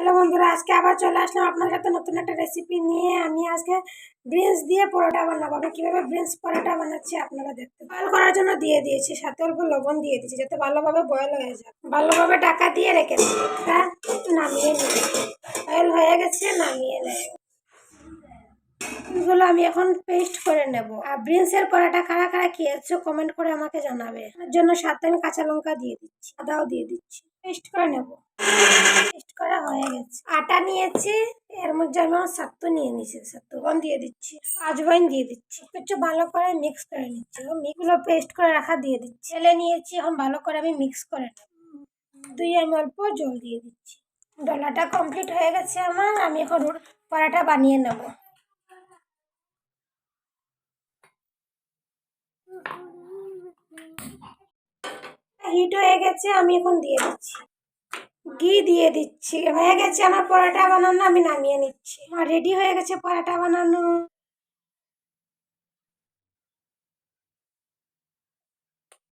Hello বন্ধুরা, আজকে আবার চলে আসলাম আপনার সাথে নতুন একটা রেসিপি নিয়ে। আমি আজকে বিনস দিয়ে পরোটা বানাবো। আমি কিভাবে বিনস পরোটা বানাচ্ছি আপনারা দেখতে। বয়েল করার জন্য দিয়ে দিয়েছি, সাথে অল্প লবণ দিয়ে দিয়েছি যাতে ভালোভাবে বয়েল হয়ে যায়। ভালোভাবে ঢাকা দিয়ে রেখেছি। এটা নামিয়ে নিই। বয়েল হয়ে গেছে, নামিয়ে নেব। এগুলো আমি এখন পেস্ট করে নেব। আর বিনসের পরোটা কারা কারা খেয়েছো কমেন্ট করে আমাকে জানাবে। এর জন্য সাথে আমি কাঁচা লঙ্কা দিয়ে দিচ্ছি, আদাও দিয়ে দিচ্ছি। পেস্ট করে নেব। পেস্ট করা হয়ে গেছে। আটা নিয়েছি, এর মধ্যে আমি আমার সাত্তু নিয়ে নিয়েছি, সাত্তুগন দিয়ে দিচ্ছি, আজওয়াইন দিয়ে দিচ্ছি। একটু ভালো করে মিক্স করে নিচ্ছি। মিগুলো পেস্ট করে রাখা দিয়ে দিচ্ছি। ছেলে নিয়েছি, এখন ভালো করে আমি মিক্স করে নেব। 2 ml অল্প জল দিয়ে দিচ্ছি। ডলাটা কমপ্লিট হয়ে গেছে আমার। আমি এখন পরোটা বানিয়ে নেব। হিট হয়ে গেছে, আমি এখন দিয়ে দিচ্ছি। ঘি দিয়ে দিচ্ছি। হয়ে গেছে আমার পরোটা বানানো, আমি নামিয়ে নিচ্ছি। আমার রেডি হয়ে গেছে পরোটা বানানো।